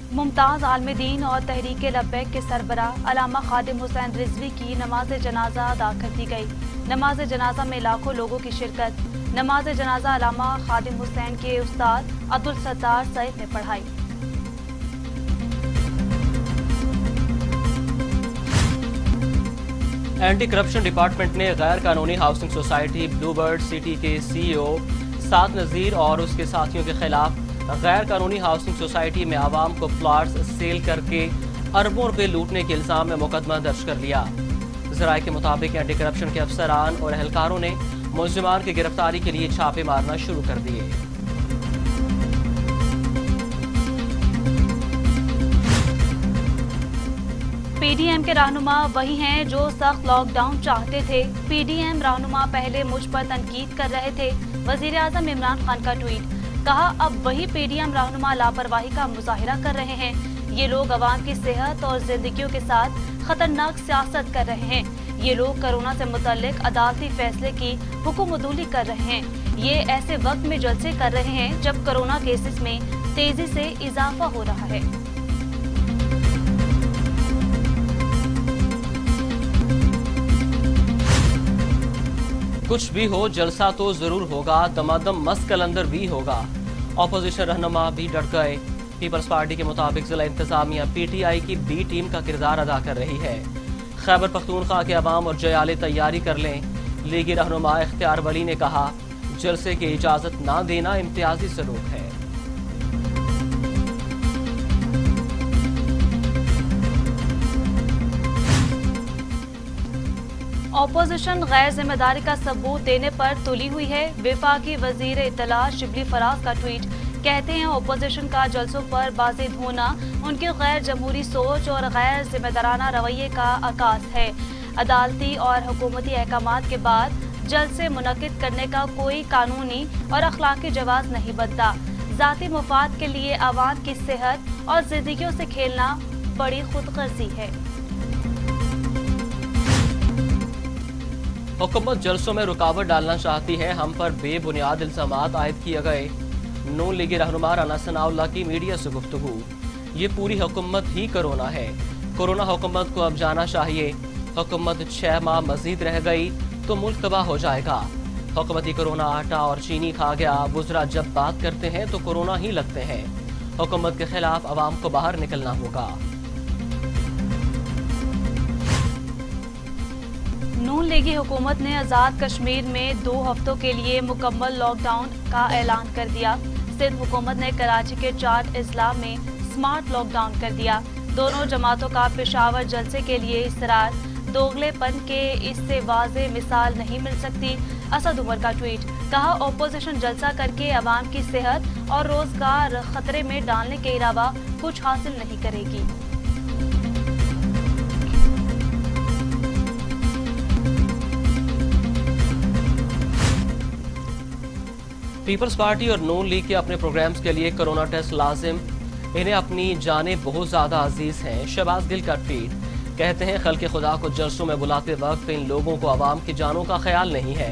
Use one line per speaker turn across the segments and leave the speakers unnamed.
मुमताज़ आलमदीन और तहरीक लब्बैक के सरबराह अल्लामा खादिम हुसैन रिजवी की नमाज जनाजा अदा कर दी गई। नमाज जनाजा में लाखों लोगों की शिरकत। नमाज जनाजा अल्लामा खादिम हुसैन के उस्ताद अब्दुल सत्तार सईद ने पढ़ाई।
एंटी करप्शन डिपार्टमेंट ने गैर कानूनी हाउसिंग सोसाइटी ब्लूबर्ड सिटी के सीईओ साद नज़ीर और उसके साथियों के खिलाफ गैर कानूनी हाउसिंग सोसाइटी में आवाम को प्लॉट्स सेल करके अरबों रुपए लूटने के इल्जाम में मुकदमा दर्ज कर लिया। ज़राए के मुताबिक एंटी करप्शन के अफसरान और एहलकारों ने मुलजिमान की गिरफ्तारी के लिए छापे मारना शुरू कर दिए।
पीडीएम के रहनुमा वही हैं जो सख्त लॉकडाउन चाहते थे। पीडीएम रहनुमा पहले मुझ पर तनकीद कर रहे थे। वजीर आजम इमरान खान का ट्वीट, कहा अब वही पीडीएम रहनुमा लापरवाही का मुजाहिरा कर रहे हैं। ये लोग अवाम की सेहत और जिंदगियों के साथ खतरनाक सियासत कर रहे हैं। ये लोग कोरोना से मुतल्लिक अदालती फैसले की हुकुमदूली कर रहे हैं। ये ऐसे वक्त में जलसे कर रहे हैं जब कोरोना केसेस में तेजी से इजाफा हो रहा है।
कुछ भी हो जलसा तो जरूर होगा, दमादम मस्त कलंदर भी होगा। अपोजिशन रहनुमा भी डट गए। पीपल्स पार्टी के मुताबिक जिला इंतजामिया पीटीआई की बी टीम का किरदार अदा कर रही है। खैबर पख्तूनख्वा के अवाम और जयाले तैयारी कर लें। लीगी रहनुमा इख्तियार वली ने कहा, जलसे की इजाजत ना देना इम्तियाजी सलूक है।
अपोजिशन गैर जिम्मेदारी का सबूत देने पर तुली हुई है। वफाकी वजीर इत्तला शिबली फराज का ट्वीट, कहते हैं अपोजिशन का जलसों पर बाजिद होना उनकी गैर जमहूरी सोच और गैर जिम्मेदाराना रवैये का अकास है। अदालती और हुकूमती अहकामात के बाद जलसे मुनक्किद करने का कोई कानूनी और अखलाकी जवाज नहीं बनता। जाती मुफाद के लिए आवाम की सेहत और जिंदगियों से खेलना बड़ी खुदगर्जी है।
हुकूमत जलसों में रुकावट डालना चाहती है, हम पर बेबुनियाद इल्जामात आयद किए गए। नून लीगी रहनुमा राना सनाउल्लाह की मीडिया से गुफ्तगू, ये पूरी हुकूमत ही कोरोना है। कोरोना हुकूमत को अब जाना चाहिए। हुकूमत 6 माह मजीद रह गई तो मुल्क तबाह हो जाएगा। हुकूमती कोरोना आटा और चीनी खा गया। बुजरा जब बात करते हैं तो कोरोना ही लगते हैं। हुकूमत के खिलाफ अवाम को बाहर निकलना होगा।
नून लीगी हुकूमत ने आज़ाद कश्मीर में 2 हफ्तों के लिए मुकम्मल लॉकडाउन का ऐलान कर दिया। सिंध हुकूमत ने कराची के 4 अजला में स्मार्ट लॉकडाउन कर दिया। दोनों जमातों का पेशावर जलसे के लिए इसरार, दोगलेपन के इससे वाज़ेह मिसाल नहीं मिल सकती। असद उमर का ट्वीट, कहा अपोजिशन जलसा करके अवाम की सेहत और रोजगार खतरे में डालने के अलावा कुछ हासिल नहीं करेगी।
पीपल्स पार्टी और नून लीग के अपने प्रोग्राम्स के लिए कोरोना टेस्ट लाजिम, इन्हें अपनी जानें बहुत ज़्यादा अजीज हैं। शहबाज गिल का ट्वीट, कहते हैं खल्क़े खुदा को जलसों में बुलाते वक्त इन लोगों को आवाम की जानों का ख्याल नहीं है।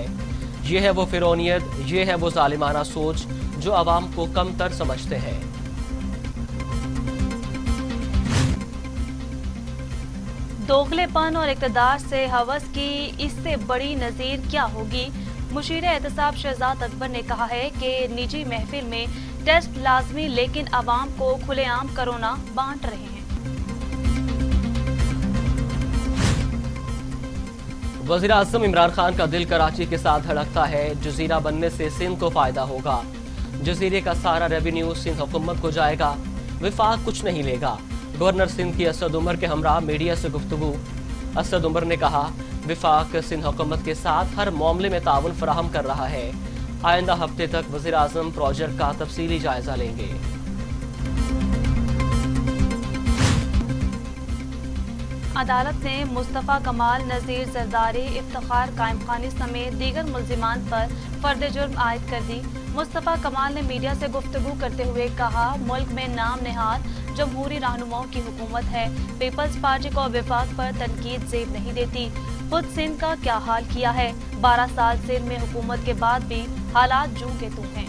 ये है वो फिरौनियत, ये है वो जालिमाना सोच जो आवाम को कमतर समझते हैं।
दोगलेपन और इक़्तिदार से हवस की इससे बड़ी नज़ीर क्या होगी। मुशीर एहतसाब शहजाद अकबर ने कहा है कि निजी महफिल में टेस्ट लाजमी, लेकिन आवाम को खुलेआम कोरोना बांट रहे हैं।
वज़ीर आज़म इमरान खान का दिल कराची के साथ धड़कता है। जजीरा बनने से सिंध को फायदा होगा। जजीरे का सारा रेवेन्यू सिंध हुकूमत को जाएगा। वफाक कुछ नहीं लेगा। गवर्नर सिंध की असद उमर के हमरा मीडिया से गुफ्तगू। असद उमर ने कहा, वफाक सिंध हुकूमत के साथ हर मामले में ताउन फराहम कर रहा है। आइंदा हफ्ते तक वज़ीर आज़म प्रोजेक्ट का तफसीली जायजा लेंगे।
अदालत ने मुस्तफ़ा कमाल, नज़ीर जरदारी, इफ्तिखार कायमखानी समेत दीगर मुल्जिमान पर फर्द जुर्म आयद कर दी। मुस्तफ़ा कमाल ने मीडिया से गुफ्तगू करते हुए कहा, मुल्क में नाम नेहाद जमहूरी रहनुमाओं की हुकूमत है। पीपल्स पार्टी को वफाक पर तनकीद जेब नहीं देती। खुद सिंध का क्या हाल किया है। 12 साल सिंध में हुकूमत के बाद भी हालात जूं के तू हैं।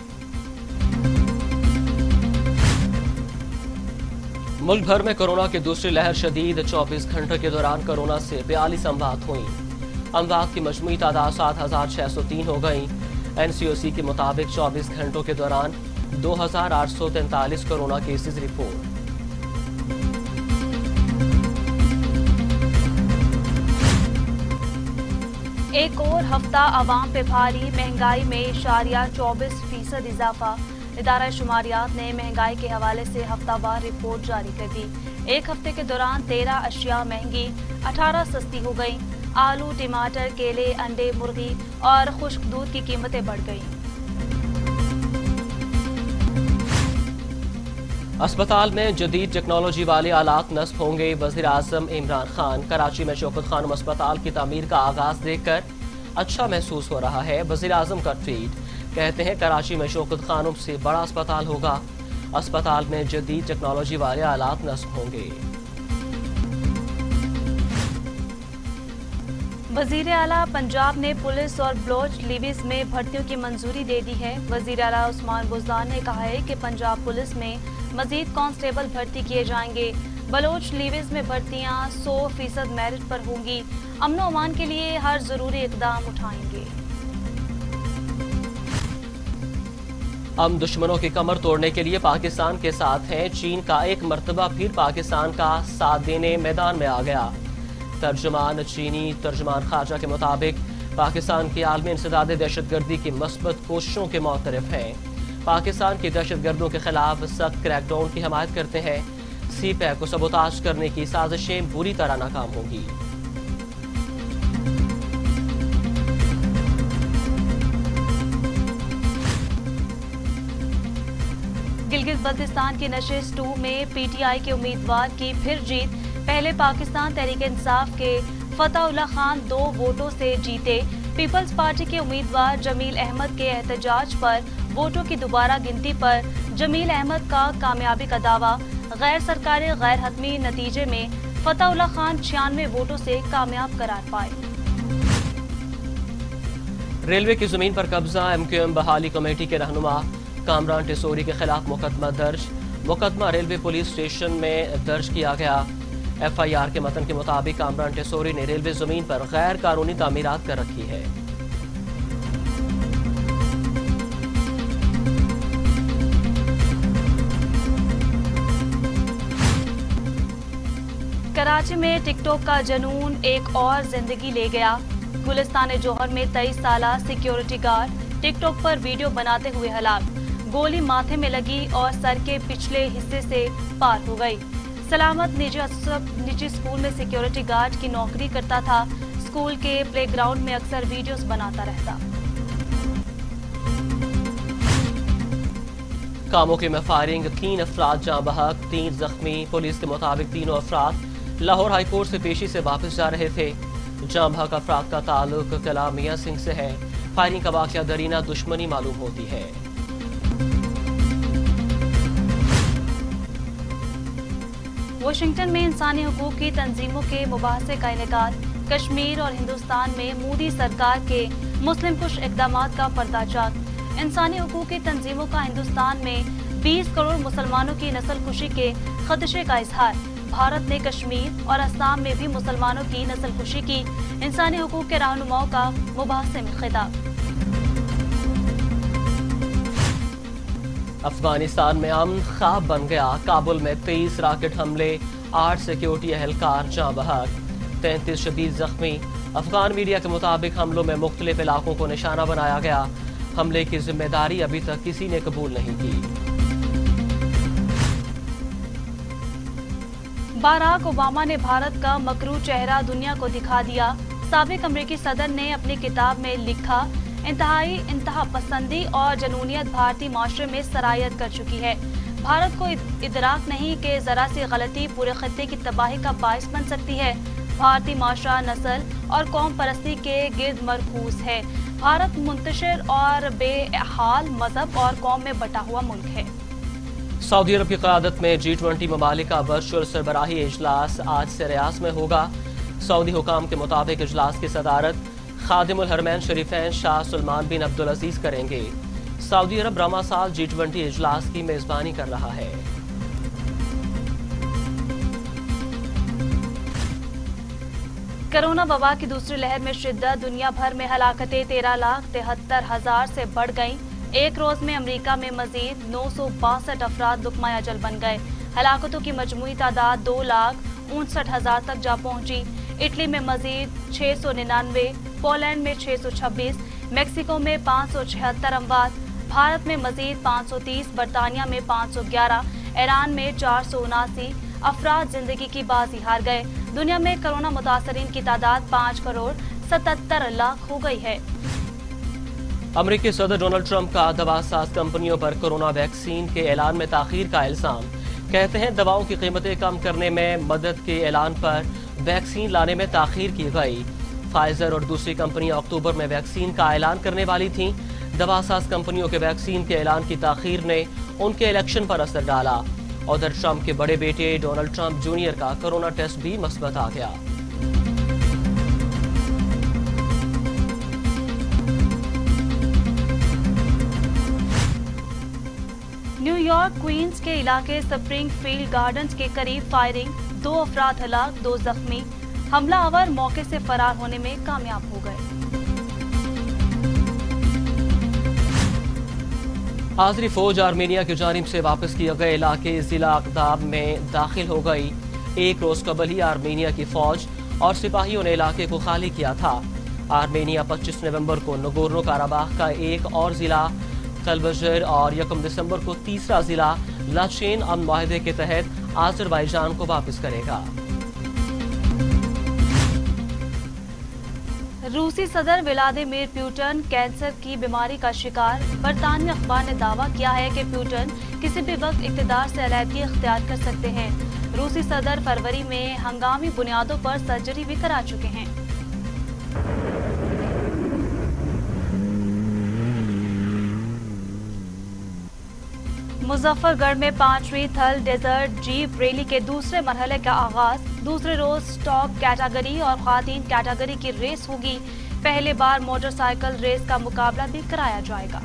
मुल्क भर में कोरोना की दूसरी लहर शदीद। 24 घंटे के दौरान कोरोना से 42 अमवात हुई। अमवात की मजमूई तादाद 7,603 हो गई। NCOC के मुताबिक 24 घंटों के दौरान 2,843 कोरोना केसेस रिपोर्ट।
एक और हफ्ता आवाम पे भारी, महंगाई में 24% इजाफा। इदारा शुमारियात ने महंगाई के हवाले से हफ्तावार रिपोर्ट जारी कर दी। एक हफ्ते के दौरान 13 अशिया महंगी, 18 सस्ती हो गई। आलू, टमाटर, केले, अंडे, मुर्गी और खुश्क दूध की कीमतें बढ़ गईं।
अस्पताल में जदीद टेक्नोलॉजी वाले आलात नस्ब होंगे। वज़ीर आज़म इमरान खान। कराची में शौकत खानम अस्पताल की तामीर का आगाज देखकर अच्छा महसूस हो रहा है। वज़ीर आज़म का ट्वीट, कहते हैं कराची में शौकत खानम से बड़ा अस्पताल होगा। अस्पताल में जदीद टेक्नोलॉजी वाले आलात नस्ब होंगे।
वज़ीर आला पंजाब ने पुलिस और बलोच लिवीज में भर्तियों की मंजूरी दे दी है। वज़ीर आला उस्मान बुज़दार ने कहा है कि पंजाब पुलिस में मजीद कांस्टेबल भर्ती किए जाएंगे। बलोच लिवीज में भर्तियां 100% मेरिट पर होंगी। अमन और अमान के लिए हर जरूरी इकदाम उठाएंगे।
हम दुश्मनों की कमर तोड़ने के लिए पाकिस्तान के साथ हैं। चीन का एक मर्तबा फिर पाकिस्तान का साथ देने मैदान में आ गया। तर्जुमान चीनी तर्जुमान खारजा के मुताबिक पाकिस्तान की आलमी इंसदाद दहशतगर्दी की मस्बत कोशिशों के मुतरफ हैं। पाकिस्तान की दहशतगर्दों के खिलाफ सख्त क्रैकडाउन की हमायत करते हैं। CPAC को सबोताज करने की साजिशें बुरी तरह नाकाम होंगी।
गिलगित बल्तिस्तान की नशिस्त 2 में PTI के उम्मीदवार की फिर जीत। पहले पाकिस्तान तहरीक इंसाफ के फतहुल्लाह खान 2 वोटों से जीते। पीपल्स पार्टी के उम्मीदवार जमील अहमद के एहतजाज पर वोटों की दोबारा गिनती पर जमील अहमद का कामयाबी का दावा। गैर सरकारी गैर हतमी नतीजे में फतहुल्लाह खान 96 वोटों से कामयाब करार पाए।
रेलवे की जमीन पर कब्जा। MQM बहाली कमेटी के रहनुमा कामरान टेसोरी के खिलाफ मुकदमा दर्ज। मुकदमा रेलवे पुलिस स्टेशन में दर्ज किया गया। FIR के मतन के मुताबिक कामरान टेसोरी ने रेलवे जमीन पर गैर कानूनी तामीरात कर रखी है।
कराची में टिकटॉक का जनून एक और जिंदगी ले गया। गुलिस्तान जौहर में 23 साला सिक्योरिटी गार्ड टिकटॉक पर वीडियो बनाते हुए हलाक। गोली माथे में लगी और सर के पिछले हिस्से से पार हो गई। सलामत निजी स्कूल में सिक्योरिटी गार्ड की नौकरी करता था। स्कूल के प्लेग्राउंड में अक्सर वीडियोस बनाता रहता।
कामों में फायरिंग, 3 अफराद जाँ बहक, 3 जख्मी। पुलिस के मुताबिक तीनों अफराद लाहौर हाईकोर्ट से पेशी से वापस जा रहे थे। जाँ बहक अफराद का ताल्लुक कलाम मियां सिंह से है। फायरिंग का वाक़या दरीना दुश्मनी मालूम होती है।
वाशिंगटन में इंसानी हुकूक की तंजीमों के मुबाहसे का इनेकाद। कश्मीर और हिंदुस्तान में मोदी सरकार के मुस्लिम कुश इक़दामात का पर्दाचाक। इंसानी हुकूक की तंजीमों का हिंदुस्तान में 20 करोड़ मुसलमानों की नस्ल कुशी के खदशे का इजहार। भारत ने कश्मीर और असम में भी मुसलमानों की नस्ल कुशी की। इंसानी हुकूक के रहनुमाओं का मुबाहसे में खिताब।
अफगानिस्तान में अमन ख्वाब बन गया। काबुल में 23 रॉकेट हमले, 8 सिक्योरिटी एहलकार जाँ बहक, 33 शदीद जख्मी। अफगान मीडिया के मुताबिक हमलों में मुख्तलिफ इलाकों को निशाना बनाया गया। हमले की जिम्मेदारी अभी तक किसी ने कबूल नहीं की।
बाराक ओबामा ने भारत का मकरू चेहरा दुनिया को दिखा दिया। साबिक अमरीकी सदर ने अपनी किताब में लिखा, इंतहा पसंदी और जनूनियत भारतीय माशरे में सरायत कर चुकी है। भारत को इदराक नहीं कि जरा सी गलती पूरे खत्ते की तबाही का बायस बन सकती है। भारतीय माशरा नस्ल और कौम परस्ती के गिर्द मरकूज है। भारत मुंतशिर और बेहाल मजहब और कौम में बटा हुआ मुल्क है।
सऊदी अरब की क़यादत में G20 ममालिक का वर्चुअल सरबराही इजलास आज से रियाद में होगा। सऊदी हुकाम के मुताबिक इजलास की सदारत खादिमुल हरमैन शरीफैन शाह सलमान बिन अब्दुल अजीज करेंगे। सऊदी अरब रमा साल G20 इजलास की मेजबानी कर रहा है।
कोरोना वबा की दूसरी लहर में शिद्दत, दुनिया भर में हलाकतें 13,73,000 से बढ़ गईं। एक रोज में अमेरिका में मजीद 962 अफराद लुकमा अजल बन गए। हलाकतों की मजमूई तादाद 2,59,000 तक जा पहुंची। इटली में मजीद 699, पोलैंड में 626, मेक्सिको में 576 अमवात, भारत में मजीद 530, बरतानिया में 511, ईरान में 479 अफराद जिंदगी की बाजी हार गए। दुनिया में कोरोना मुतासरीन की तादाद 5,77,00,000 हो गई है।
अमेरिकी सदर डोनाल्ड ट्रंप का दवासाज कंपनियों पर कोरोना वैक्सीन के ऐलान में ताखीर का इल्जाम। कहते हैं दवाओं की कीमतें कम करने में मदद के ऐलान पर वैक्सीन लाने में ताखीर की गई। फाइजर और दूसरी कंपनियां अक्टूबर में वैक्सीन का ऐलान करने वाली थीं। दवासाज कंपनियों के वैक्सीन के ऐलान की ताखीर ने उनके इलेक्शन पर असर डाला। उधर ट्रंप के बड़े बेटे डोनाल्ड ट्रंप जूनियर का कोरोना टेस्ट भी मस्बत आ गया।
न्यूयॉर्क क्वींस के इलाके स्प्रिंगफील्ड गार्डन्स के करीब फायरिंग, 2 अफराद हलाक, 2 जख्मी। हमलावर मौके से फरार होने में कामयाब हो गए।
आज़री फौज आर्मेनिया की जानिब से वापस किए गए इलाके जिला अक़दाब में दाखिल हो गई। एक रोज कबल ही आर्मेनिया की फौज और सिपाहियों ने इलाके को खाली किया था। आर्मेनिया 25 नवंबर को नगोर्नो काराबाख का एक और जिला कलबजर और 1 दिसंबर को तीसरा जिला लाचेन अमन माहदे के तहत आज़रबाईजान को वापस करेगा।
रूसी सदर व्लादिमीर पुतिन कैंसर की बीमारी का शिकार। बरतानवी अखबार ने दावा किया है कि पुतिन किसी भी वक्त इक़्तिदार से अलहदगी इख्तियार कर सकते हैं। रूसी सदर फरवरी में हंगामी बुनियादों पर सर्जरी भी करा चुके हैं। मुजफ्फरगढ़ में 5वीं थल डेजर्ट जीप रैली के दूसरे मरहले का आगाज। दूसरे रोज स्टॉक कैटेगरी और खातीन कैटेगरी की रेस होगी। पहले बार मोटरसाइकिल रेस का मुकाबला भी कराया जाएगा।